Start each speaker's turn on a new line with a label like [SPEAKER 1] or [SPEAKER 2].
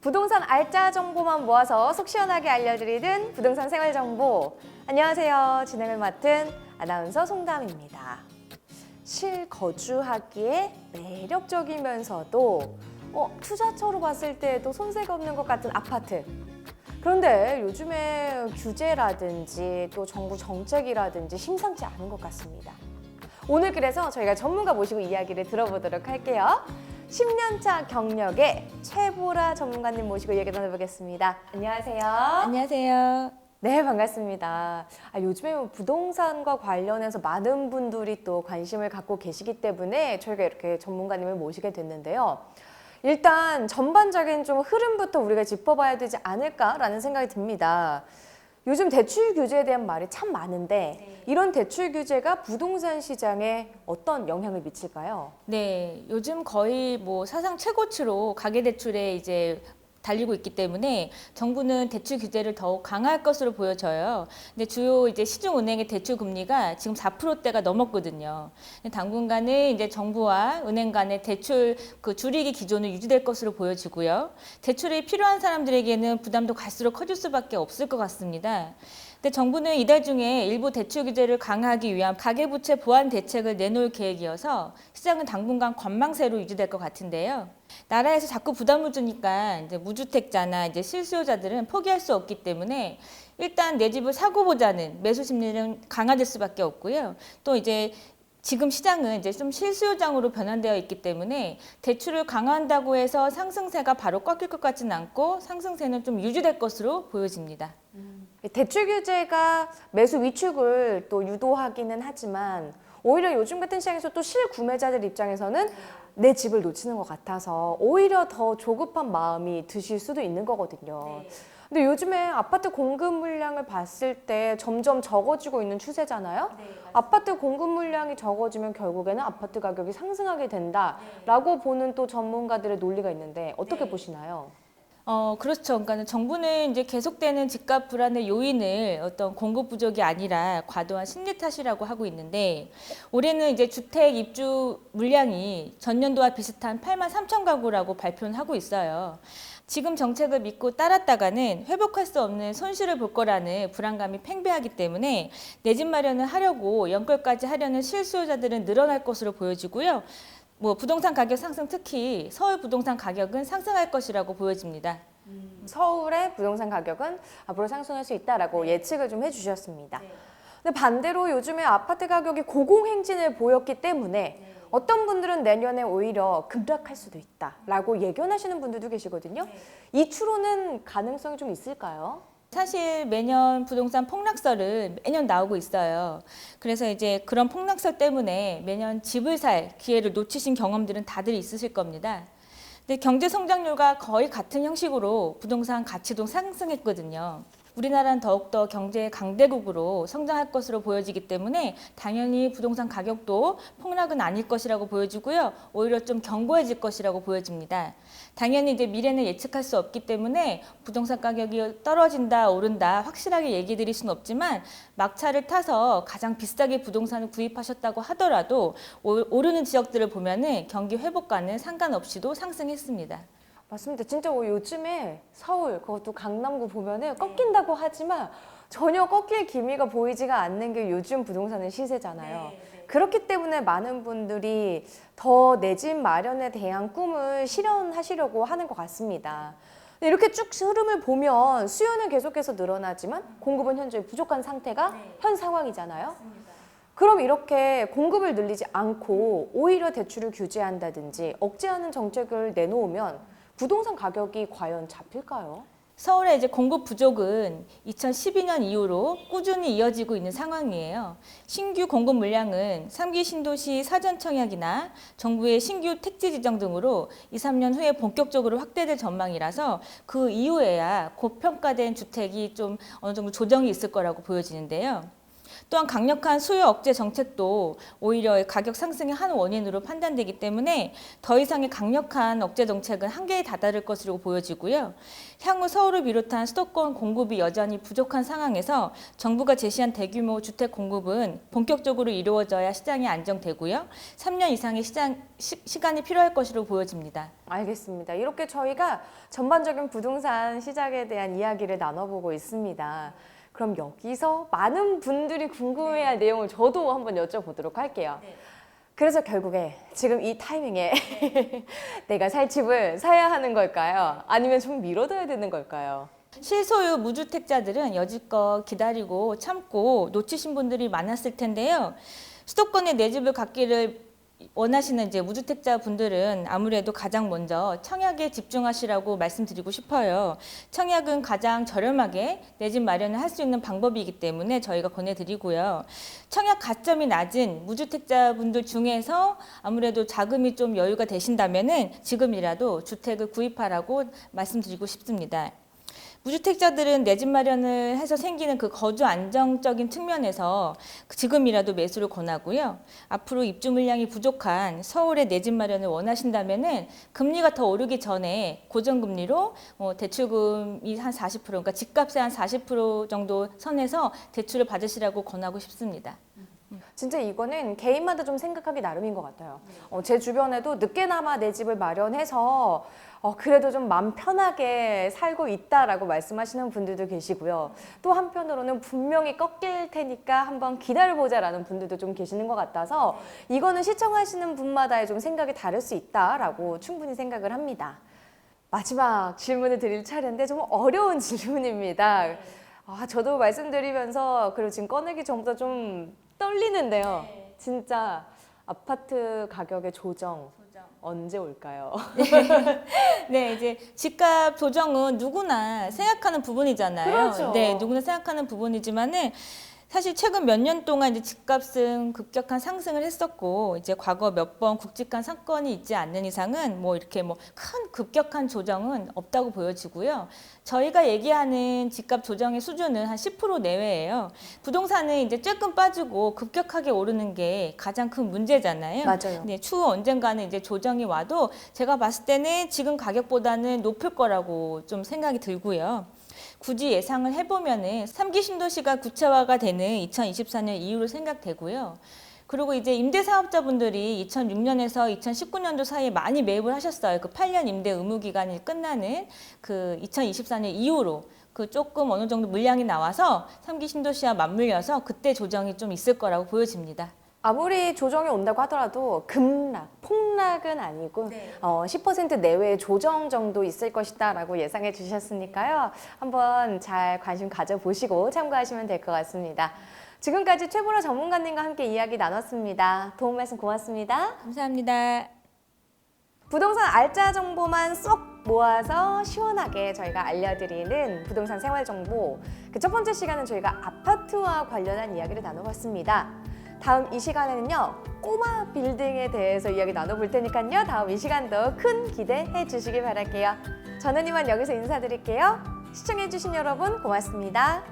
[SPEAKER 1] 부동산 알짜 정보만 모아서 속 시원하게 알려드리는 부동산 생활 정보. 안녕하세요. 진행을 맡은 아나운서 송담입니다. 실거주하기에 매력적이면서도 투자처로 봤을 때도 손색 없는 것 같은 아파트. 그런데 요즘에 규제라든지 또 정부 정책이라든지 심상치 않은 것 같습니다. 오늘 그래서 저희가 전문가 모시고 이야기를 들어보도록 할게요. 10년차 경력의 최보라 전문가님 모시고 이야기 나눠보겠습니다. 안녕하세요.
[SPEAKER 2] 안녕하세요.
[SPEAKER 1] 네, 반갑습니다. 요즘에 부동산과 관련해서 많은 분들이 또 관심을 갖고 계시기 때문에 저희가 이렇게 전문가님을 모시게 됐는데요. 일단 전반적인 좀 흐름부터 우리가 짚어봐야 되지 않을까라는 생각이 듭니다. 요즘 대출 규제에 대한 말이 참 많은데 이런 대출 규제가 부동산 시장에 어떤 영향을 미칠까요?
[SPEAKER 2] 네, 요즘 거의 사상 최고치로 가계대출에 이제 달리고 있기 때문에 정부는 대출 규제를 더욱 강화할 것으로 보여져요. 근데 주요 이제 시중은행의 대출 금리가 지금 4%대가 넘었거든요. 당분간은 이제 정부와 은행 간의 대출 줄이기 기조는 유지될 것으로 보여지고요. 대출이 필요한 사람들에게는 부담도 갈수록 커질 수밖에 없을 것 같습니다. 근데 정부는 이달 중에 일부 대출 규제를 강화하기 위한 가계부채 보완 대책을 내놓을 계획이어서 시장은 당분간 관망세로 유지될 것 같은데요. 나라에서 자꾸 부담을 주니까 이제 무주택자나 이제 실수요자들은 포기할 수 없기 때문에 일단 내 집을 사고 보자는 매수 심리는 강화될 수밖에 없고요. 또 이제 지금 시장은 이제 좀 실수요장으로 변환되어 있기 때문에 대출을 강화한다고 해서 상승세가 바로 꺾일 것 같지는 않고 상승세는 좀 유지될 것으로 보여집니다.
[SPEAKER 1] 대출 규제가 매수 위축을 또 유도하기는 하지만 오히려 요즘 같은 시장에서 또 실구매자들 입장에서는 내 집을 놓치는 것 같아서 오히려 더 조급한 마음이 드실 수도 있는 거거든요. 근데 요즘에 아파트 공급 물량을 봤을 때 점점 적어지고 있는 추세잖아요. 아파트 공급 물량이 적어지면 결국에는 아파트 가격이 상승하게 된다라고 보는 또 전문가들의 논리가 있는데 어떻게 보시나요?
[SPEAKER 2] 그렇죠. 그러니까 정부는 이제 계속되는 집값 불안의 요인을 어떤 공급 부족이 아니라 과도한 심리 탓이라고 하고 있는데 올해는 이제 주택 입주 물량이 전년도와 비슷한 8만 3천 가구라고 발표는 하고 있어요. 지금 정책을 믿고 따랐다가는 회복할 수 없는 손실을 볼 거라는 불안감이 팽배하기 때문에 내 집 마련을 하려고 연끌까지 하려는 실수요자들은 늘어날 것으로 보여지고요. 부동산 가격 상승, 특히 서울 부동산 가격은 상승할 것이라고 보여집니다.
[SPEAKER 1] 서울의 부동산 가격은 앞으로 상승할 수 있다라고 예측을 좀 해주셨습니다. 근데 반대로 요즘에 아파트 가격이 고공행진을 보였기 때문에 어떤 분들은 내년에 오히려 급락할 수도 있다라고 예견하시는 분들도 계시거든요. 이 추론은 가능성이 좀 있을까요?
[SPEAKER 2] 사실 매년 부동산 폭락설은 매년 나오고 있어요. 그래서 이제 그런 폭락설 때문에 매년 집을 살 기회를 놓치신 경험들은 다들 있으실 겁니다. 근데 경제 성장률과 거의 같은 형식으로 부동산 가치도 상승했거든요. 우리나라는 더욱더 경제 강대국으로 성장할 것으로 보여지기 때문에 당연히 부동산 가격도 폭락은 아닐 것이라고 보여지고요. 오히려 좀 견고해질 것이라고 보여집니다. 당연히 이제 미래는 예측할 수 없기 때문에 부동산 가격이 떨어진다, 오른다 확실하게 얘기 드릴 수는 없지만 막차를 타서 가장 비싸게 부동산을 구입하셨다고 하더라도 오르는 지역들을 보면은 경기 회복과는 상관없이도 상승했습니다.
[SPEAKER 1] 맞습니다. 진짜 요즘에 서울, 그것도 강남구 보면은 꺾인다고 하지만 전혀 꺾일 기미가 보이지가 않는 게 요즘 부동산의 시세잖아요. 그렇기 때문에 많은 분들이 더 내 집 마련에 대한 꿈을 실현하시려고 하는 것 같습니다. 이렇게 쭉 흐름을 보면 수요는 계속해서 늘어나지만 공급은 현재 부족한 상태가 현 상황이잖아요. 그럼 이렇게 공급을 늘리지 않고 오히려 대출을 규제한다든지 억제하는 정책을 내놓으면 부동산 가격이 과연 잡힐까요?
[SPEAKER 2] 서울의 이제 공급 부족은 2012년 이후로 꾸준히 이어지고 있는 상황이에요. 신규 공급 물량은 3기 신도시 사전 청약이나 정부의 신규 택지 지정 등으로 2, 3년 후에 본격적으로 확대될 전망이라서 그 이후에야 고평가된 주택이 좀 어느 정도 조정이 있을 거라고 보여지는데요. 또한 강력한 수요 억제 정책도 오히려 가격 상승의 한 원인으로 판단되기 때문에 더 이상의 강력한 억제 정책은 한계에 다다를 것으로 보여지고요. 향후 서울을 비롯한 수도권 공급이 여전히 부족한 상황에서 정부가 제시한 대규모 주택 공급은 본격적으로 이루어져야 시장이 안정되고요. 3년 이상의 시간이 필요할 것으로 보여집니다.
[SPEAKER 1] 알겠습니다. 이렇게 저희가 전반적인 부동산 시장에 대한 이야기를 나눠보고 있습니다. 그럼 여기서 많은 분들이 궁금해할 내용을 저도 한번 여쭤보도록 할게요. 그래서 결국에 지금 이 타이밍에 내가 살 집을 사야 하는 걸까요? 아니면 좀 미뤄둬야 되는 걸까요?
[SPEAKER 2] 실소유 무주택자들은 여지껏 기다리고 참고 놓치신 분들이 많았을 텐데요. 수도권에 내 집을 갖기를 원하시는 이제 무주택자 분들은 아무래도 가장 먼저 청약에 집중하시라고 말씀드리고 싶어요. 청약은 가장 저렴하게 내 집 마련을 할 수 있는 방법이기 때문에 저희가 권해드리고요. 청약 가점이 낮은 무주택자 분들 중에서 아무래도 자금이 좀 여유가 되신다면은 지금이라도 주택을 구입하라고 말씀드리고 싶습니다. 무주택자들은 내 집 마련을 해서 생기는 그 거주 안정적인 측면에서 지금이라도 매수를 권하고요. 앞으로 입주 물량이 부족한 서울에 내 집 마련을 원하신다면은 금리가 더 오르기 전에 고정금리로 대출금이 한 40%, 그러니까 집값의 한 40% 정도 선에서 대출을 받으시라고 권하고 싶습니다.
[SPEAKER 1] 진짜 이거는 개인마다 좀 생각하기 나름인 것 같아요. 제 주변에도 늦게나마 내 집을 마련해서 그래도 좀 마음 편하게 살고 있다라고 말씀하시는 분들도 계시고요. 또 한편으로는 분명히 꺾일 테니까 한번 기다려보자라는 분들도 좀 계시는 것 같아서 이거는 시청하시는 분마다의 좀 생각이 다를 수 있다라고 충분히 생각을 합니다. 마지막 질문을 드릴 차례인데 좀 어려운 질문입니다. 저도 말씀드리면서 그리고 지금 꺼내기 전부터 좀 떨리는데요. 진짜 아파트 가격의 조정 언제 올까요?
[SPEAKER 2] 네, 이제 집값 조정은 누구나 생각하는 부분이잖아요.
[SPEAKER 1] 그렇죠.
[SPEAKER 2] 네, 누구나 생각하는 부분이지만은 사실 최근 몇 년 동안 이제 집값은 급격한 상승을 했었고 이제 과거 몇 번 굵직한 사건이 있지 않는 이상은 뭐 이렇게 뭐 큰 급격한 조정은 없다고 보여지고요. 저희가 얘기하는 집값 조정의 수준은 한 10% 내외예요. 부동산은 이제 조금 빠지고 급격하게 오르는 게 가장 큰 문제잖아요.
[SPEAKER 1] 맞아요.
[SPEAKER 2] 네, 추후 언젠가는 이제 조정이 와도 제가 봤을 때는 지금 가격보다는 높을 거라고 좀 생각이 들고요. 굳이 예상을 해보면은 3기 신도시가 구체화가 되는 2024년 이후로 생각되고요. 그리고 이제 임대사업자분들이 2006년에서 2019년도 사이에 많이 매입을 하셨어요. 그 8년 임대 의무 기간이 끝나는 그 2024년 이후로 그 조금 어느 정도 물량이 나와서 3기 신도시와 맞물려서 그때 조정이 좀 있을 거라고 보여집니다.
[SPEAKER 1] 아무리 조정이 온다고 하더라도 급락, 폭락은 아니고 10% 내외의 조정 정도 있을 것이다 라고 예상해 주셨으니까요. 한번 잘 관심 가져보시고 참고하시면 될 것 같습니다. 지금까지 최보라 전문가님과 함께 이야기 나눴습니다. 도움 말씀 고맙습니다.
[SPEAKER 2] 감사합니다.
[SPEAKER 1] 부동산 알짜 정보만 쏙 모아서 시원하게 저희가 알려드리는 부동산 생활 정보. 그 첫 번째 시간은 저희가 아파트와 관련한 이야기를 나눠봤습니다. 다음 이 시간에는요, 꼬마 빌딩에 대해서 이야기 나눠볼 테니까요. 다음 이 시간도 큰 기대해 주시기 바랄게요. 저는 이만 여기서 인사드릴게요. 시청해주신 여러분 고맙습니다.